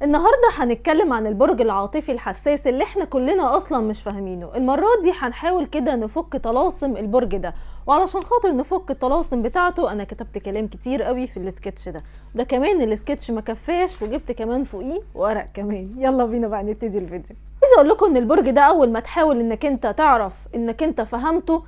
النهاردة هنتكلم عن البرج العاطفي الحساس اللي احنا كلنا اصلا مش فاهمينه. المرة دي هنحاول كده نفك طلاسم البرج ده، وعلشان خاطر نفك الطلاسم بتاعته انا كتبت كلام كتير قوي في السكتش ده كمان السكتش ما كفاش وجبت كمان فوقيه ورق كمان. يلا بينا بقى نبتدي الفيديو. عايزه اقول لكم ان البرج ده اول ما تحاول انك انت تعرف انك انت فهمته،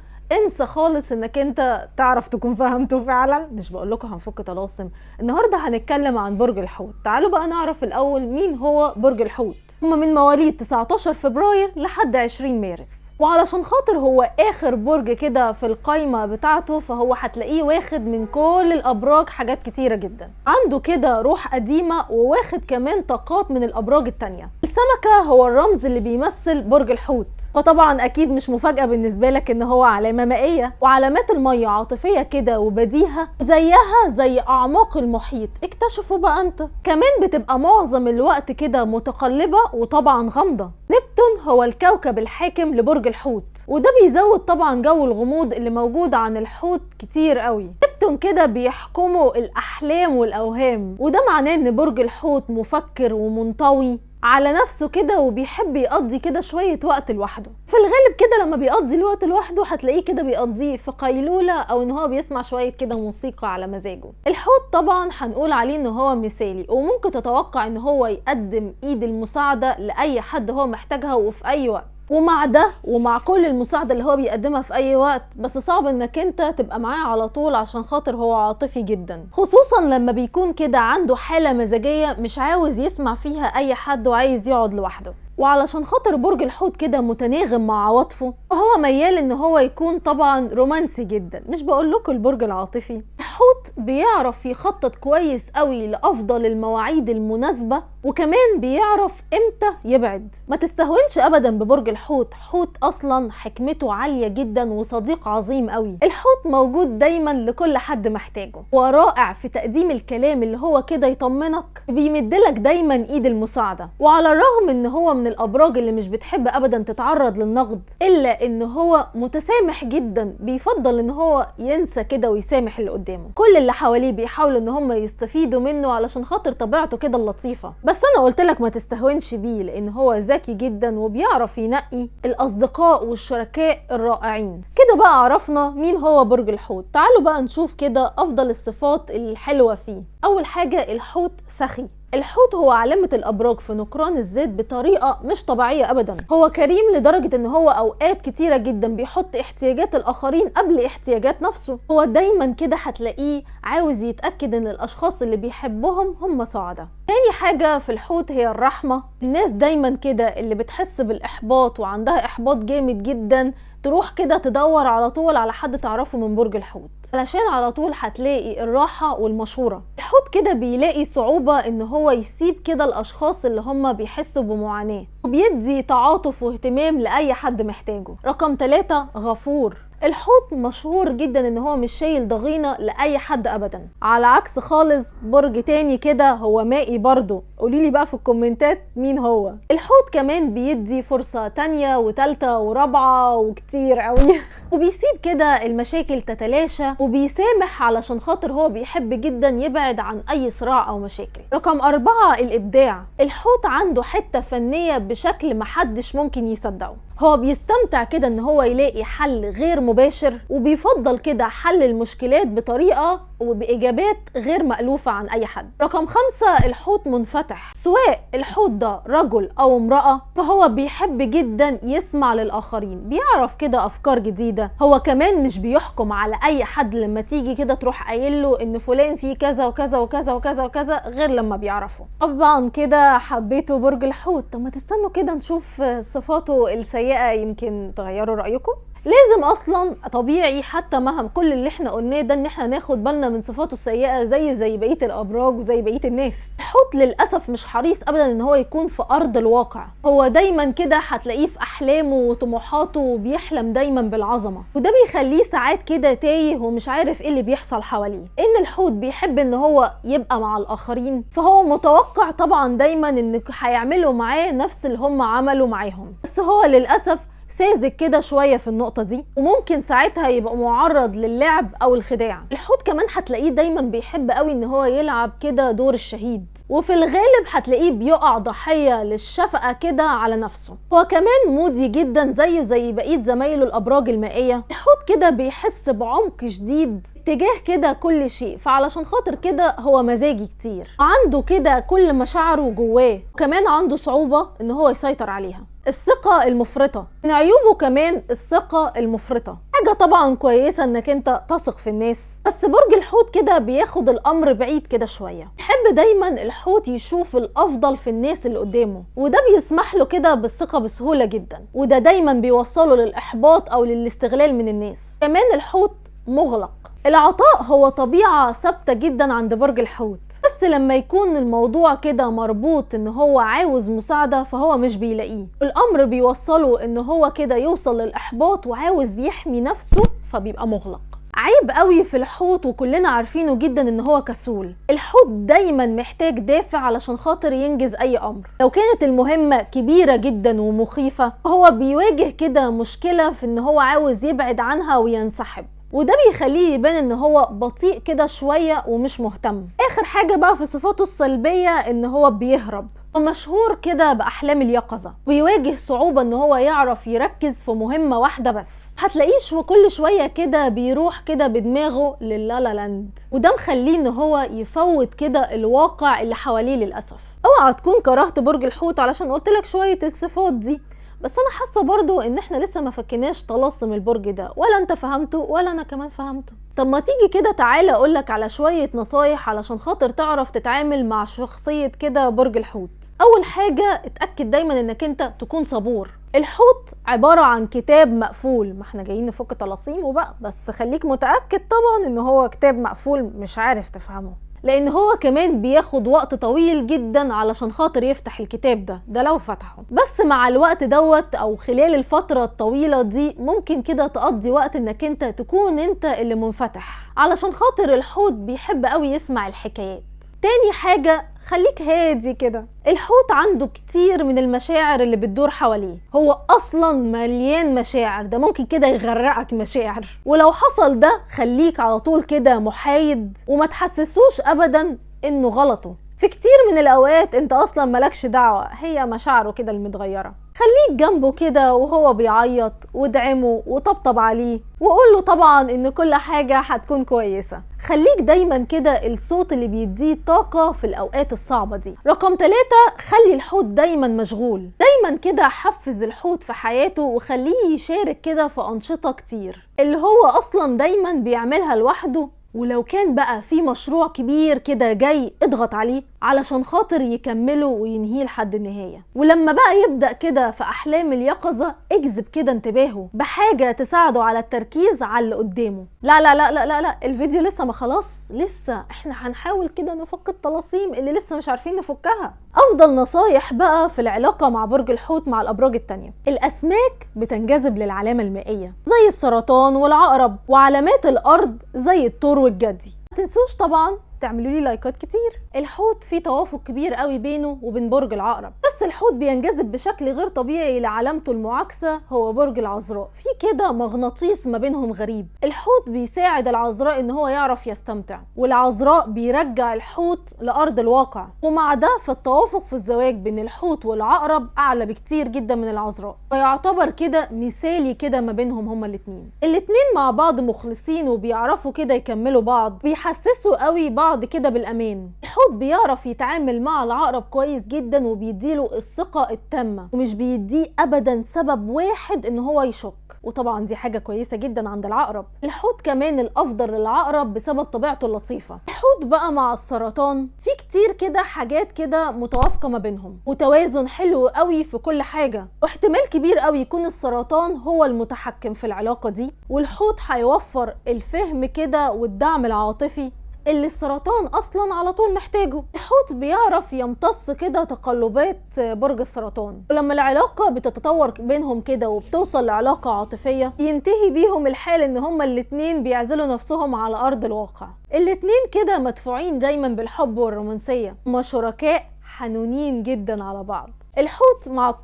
انسى خالص انك انت تعرف تكون فهمته فعلا. مش بقول لكم هنفك طلاسم، النهارده هنتكلم عن برج الحوت. تعالوا بقى نعرف الاول مين هو برج الحوت. هم من مواليد 19 فبراير لحد 20 مارس، وعلشان خاطر هو اخر برج كده في القايمه بتاعته فهو هتلاقيه واخد من كل الابراج حاجات كتيره جدا. عنده كده روح قديمه وواخد كمان طاقات من الابراج التانيه. السمكه هو الرمز اللي بيمثل برج الحوت، فطبعا اكيد مش مفاجاه بالنسبه لك ان هو علامه مائيه، وعلامات الميه عاطفيه كده وبديهه زيها زي اعماق المحيط. اكتشفوا بقى انت كمان بتبقى معظم الوقت كده متقلبه وطبعا غامضه. نبتون هو الكوكب الحاكم لبرج الحوت، وده بيزود طبعا جو الغموض اللي موجود عن الحوت كتير قوي. نبتون كده بيحكموا الاحلام والاوهام، وده معناه ان برج الحوت مفكر ومنطوي على نفسه كده وبيحب يقضي كده شوية وقت لوحده. في الغالب كده لما بيقضي الوقت لوحده هتلاقيه كده بيقضيه في قيلولة او ان هو بيسمع شوية كده موسيقى على مزاجه. الحوت طبعا هنقول عليه ان هو مثالي، وممكن تتوقع ان هو يقدم ايد المساعدة لأي حد هو محتاجها وفي اي وقت. ومع ده ومع كل المساعدة اللي هو بيقدمها في اي وقت، بس صعب انك انت تبقى معاه على طول عشان خاطر هو عاطفي جدا، خصوصا لما بيكون كده عنده حالة مزاجية مش عاوز يسمع فيها اي حد وعايز يقعد لوحده. وعلشان خاطر برج الحوت كده متناغم مع عواطفه، وهو ميال ان هو يكون طبعا رومانسي جدا. مش بقول لكم البرج العاطفي الحوت بيعرف يخطط كويس قوي لافضل المواعيد المناسبة، وكمان بيعرف امتى يبعد. ما تستهونش ابدا ببرج الحوت، حوت اصلا حكمته عالية جدا وصديق عظيم قوي. الحوت موجود دايما لكل حد محتاجه، ورائع في تقديم الكلام اللي هو كده يطمنك، بيمدلك دايما ايد المساعدة. وعلى الرغم ان هو من الابراج اللي مش بتحب ابدا تتعرض للنقد، الا ان هو متسامح جدا، بيفضل ان هو ينسى كده ويسامح اللي قدامه. كل اللي حواليه بيحاولوا ان هم يستفيدوا منه علشان خاطر طبيعته كده اللطيفة. بس انا قلت لك ما تستهونش بيه، لان هو ذكي جدا وبيعرف ينقي الاصدقاء والشركاء الرائعين. كده بقى عرفنا مين هو برج الحوت. تعالوا بقى نشوف كده افضل الصفات الحلوة فيه. اول حاجة الحوت سخي. الحوت هو علامة الأبراج في نكران الذات بطريقة مش طبيعية أبدا. هو كريم لدرجة إن هو أوقات كتيرة جدا بيحط احتياجات الآخرين قبل احتياجات نفسه. هو دايما كده هتلاقيه عاوز يتأكد إن الأشخاص اللي بيحبهم هم سعداء. تاني حاجة في الحوت هي الرحمة. الناس دايما كده اللي بتحس بالإحباط وعندها إحباط جامد جدا تروح كده تدور على طول على حد تعرفه من برج الحوت، علشان على طول هتلاقي الراحة والمشورة. الحوت كده بيلاقي صعوبة ان هو يسيب كده الاشخاص اللي هم بيحسوا بمعاناة، وبيدي تعاطف واهتمام لأي حد محتاجه. رقم 3 غفور. الحوت مشهور جدا ان هو مش شايل ضغينة لأي حد ابدا، على عكس خالص برج تاني كده هو مائي برضو. قوليلي بقى في الكومنتات مين هو. الحوت كمان بيدي فرصة تانية وتالتة ورابعة وكتير قوي وبيسيب كده المشاكل تتلاشى، وبيسامح علشان خاطر هو بيحب جدا يبعد عن اي صراع او مشاكل. رقم 4 الابداع. الحوت عنده حتة فنية بشكل محدش ممكن يصدقه. هو بيستمتع كده ان هو يلاقي حل غير مباشر، وبيفضل كده حل المشكلات بطريقة وبإجابات غير مألوفة عن أي حد. رقم 5 الحوت منفتح. سواء الحوت ده رجل أو امرأة فهو بيحب جدا يسمع للآخرين، بيعرف كده أفكار جديدة. هو كمان مش بيحكم على أي حد لما تيجي كده تروح قايل له إن فلان فيه كذا وكذا وكذا وكذا وكذا غير لما بيعرفه. طبعا كده حبيتوا برج الحوت. طب ما تستنوا كده نشوف صفاته السيئة يمكن تغيروا رأيكم. لازم اصلا طبيعي حتى مهما كل اللي احنا قلناه ده ان احنا ناخد بالنا من صفاته السيئه زي بقيه الابراج وزي بقيه الناس. الحوت للاسف مش حريص ابدا ان هو يكون في ارض الواقع. هو دايما كده هتلاقيه في احلامه وطموحاته وبيحلم دايما بالعظمه، وده بيخليه ساعات كده تايه ومش عارف ايه اللي بيحصل حواليه. ان الحوت بيحب ان هو يبقى مع الاخرين، فهو متوقع طبعا دايما ان هيعملوا معاه نفس اللي هم عملوا معاهم. بس هو للاسف ساذج كده شويه في النقطه دي، وممكن ساعتها يبقى معرض للعب او الخداع. الحوت كمان هتلاقيه دايما بيحب قوي ان هو يلعب كده دور الشهيد، وفي الغالب هتلاقيه بيقع ضحيه للشفقه كده على نفسه. هو كمان مودي جدا زيه زي بقيه زمايله الابراج المائيه. الحوت كده بيحس بعمق شديد تجاه كده كل شيء، فعلشان خاطر كده هو مزاجي كتير، عنده كده كل مشاعره جواه، وكمان عنده صعوبه ان هو يسيطر عليها. الثقة المفرطة من عيوبه كمان، الثقة المفرطة حاجة طبعا كويسة انك انت تثق في الناس، بس برج الحوت كده بياخد الامر بعيد كده شوية. يحب دايما الحوت يشوف الافضل في الناس اللي قدامه، وده بيسمح له كده بالثقة بسهولة جدا، وده دايما بيوصله للاحباط او للاستغلال من الناس. كمان الحوت مغلق. العطاء هو طبيعة ثابتة جدا عند برج الحوت، بس لما يكون الموضوع كده مربوط ان هو عاوز مساعدة فهو مش بيلاقيه، الامر بيوصله ان هو كده يوصل للاحباط وعاوز يحمي نفسه فبيبقى مغلق. عيب قوي في الحوت وكلنا عارفينه جدا ان هو كسول. الحوت دايما محتاج دافع علشان خاطر ينجز اي امر، لو كانت المهمة كبيرة جدا ومخيفة هو بيواجه كده مشكلة في ان هو عاوز يبعد عنها وينسحب، وده بيخليه يبان ان هو بطيء كده شوية ومش مهتم. اخر حاجة بقى في صفاته السلبية ان هو بيهرب، ومشهور كده بأحلام اليقظة، ويواجه صعوبة ان هو يعرف يركز في مهمة واحدة بس. هتلاقيش وكل شوية كده بيروح كده بدماغه للالا لاند، وده مخليه ان هو يفوت كده الواقع اللي حواليه للأسف. اوعى تكون كرهت برج الحوت علشان قلتلك شوية الصفات دي، بس انا حاسه برضو ان احنا لسه ما فكناش طلاسم البرج ده، ولا انت فهمته ولا انا كمان فهمته. طب ما تيجي كده تعالى اقولك على شويه نصايح علشان خاطر تعرف تتعامل مع شخصيه كده برج الحوت. اول حاجه اتاكد دايما انك انت تكون صبور. الحوت عباره عن كتاب مقفول، ما احنا جايين نفك طلاسيمه بقى، بس خليك متاكد طبعا ان هو كتاب مقفول مش عارف تفهمه، لان هو كمان بياخد وقت طويل جدا علشان خاطر يفتح الكتاب ده لو فتحه. بس مع الوقت دوت او خلال الفترة الطويلة دي ممكن كده تقضي وقت انك انت تكون انت اللي منفتح، علشان خاطر الحوت بيحب قوي يسمع الحكايات. تاني حاجة خليك هادي كده. الحوت عنده كتير من المشاعر اللي بتدور حواليه، هو اصلا مليان مشاعر، ده ممكن كده يغرقك مشاعر، ولو حصل ده خليك على طول كده محايد وما تحسسوش ابدا انه غلطه. في كتير من الاوقات انت اصلا ملكش دعوة، هي مشاعره كده المتغيرة. خليك جنبه كده وهو بيعيط وادعمه وطبطب عليه، وقول له طبعا ان كل حاجة هتكون كويسة. خليك دايما كده الصوت اللي بيديه طاقة في الاوقات الصعبة دي. رقم 3، خلي الحوت دايما مشغول. دايما كده حفز الحوت في حياته وخليه يشارك كده في انشطة كتير اللي هو اصلا دايما بيعملها لوحده، ولو كان بقى في مشروع كبير كده جاي اضغط عليه علشان خاطر يكمله وينهيه لحد النهاية. ولما بقى يبدأ كده في أحلام اليقظة اجذب كده انتباهه بحاجة تساعده على التركيز على اللي قدامه. لا لا لا لا لا لا، الفيديو لسه ما خلاص، لسه احنا هنحاول كده نفك الطلاسيم اللي لسه مش عارفين نفكها. أفضل نصايح بقى في العلاقة مع برج الحوت مع الأبراج التانية. الأسماك بتنجذب للعلامة المائية زي السرطان والعقرب، وعلامات الأرض زي الثور والجدي. ما تنسوش طبعا تعملوا لي لايكات كتير. الحوت في توافق كبير قوي بينه وبين برج العقرب، بس الحوت بينجذب بشكل غير طبيعي لعلامته المعاكسة هو برج العذراء، في كده مغناطيس ما بينهم غريب. الحوت بيساعد العذراء ان هو يعرف يستمتع، والعذراء بيرجع الحوت لأرض الواقع. ومع ده فالتوافق في الزواج بين الحوت والعقرب اعلى بكتير جدا من العذراء، ويعتبر كده مثالي كده ما بينهم هما الاتنين مع بعض مخلصين وبيعرفوا كده يكملوا بعض، بيحسسوا قوي بعض كده بالامان. الحوت بيعرف يتعامل مع العقرب كويس جدا وبيديله الثقة التامة، ومش بيديه ابدا سبب واحد ان هو يشك، وطبعا دي حاجة كويسة جدا عند العقرب. الحوت كمان الافضل للعقرب بسبب طبيعته اللطيفة. الحوت بقى مع السرطان في كتير كده حاجات كده متوافقة ما بينهم، وتوازن حلو قوي في كل حاجة، واحتمال كبير قوي يكون السرطان هو المتحكم في العلاقة دي، والحوت هيوفر الفهم كده والدعم العاطفي اللي السرطان اصلا على طول محتاجه. الحوت بيعرف يمتص كده تقلبات برج السرطان، ولما العلاقة بتتطور بينهم كده وبتوصل لعلاقة عاطفية ينتهي بيهم الحال ان هما الاتنين بيعزلوا نفسهم على ارض الواقع. الاتنين كده مدفوعين دايما بالحب والرومانسية، هما شركاء حنونين جدا على بعض. الحوت مع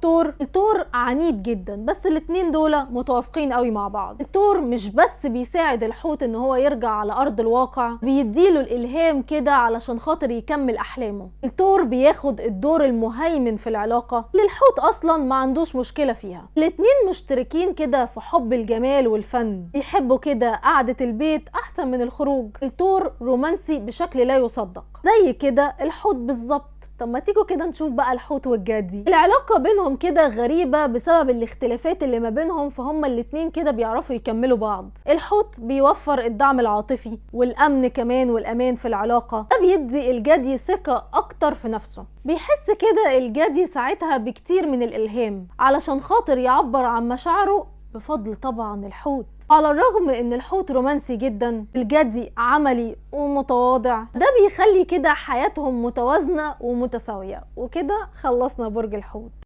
الثور عنيد جدا، بس الاتنين دول متوافقين قوي مع بعض. الثور مش بس بيساعد الحوت ان هو يرجع على ارض الواقع، بيديله الالهام كده علشان خاطر يكمل احلامه. الثور بياخد الدور المهيمن في العلاقة اللي الحوت اصلا ما عندوش مشكلة فيها. الاتنين مشتركين كده في حب الجمال والفن، بيحبوا كده قعدة البيت احسن من الخروج. الثور رومانسي بشكل لا يصدق، زي كده الحوت بالظبط. طب ما تيجوا كده نشوف بقى الحوت والجدي. العلاقة بينهم كده غريبة بسبب الاختلافات اللي ما بينهم، فهم الاتنين كده بيعرفوا يكملوا بعض. الحوت بيوفر الدعم العاطفي والأمن كمان والأمان في العلاقة، ده بيدي الجدي ثقة أكتر في نفسه. بيحس كده الجدي ساعتها بكتير من الإلهام علشان خاطر يعبر عن مشاعره بفضل طبعا الحوت. على الرغم ان الحوت رومانسي جدا، الجدي عملي ومتواضع، ده بيخلي كده حياتهم متوازنة ومتساوية. وكده خلصنا برج الحوت.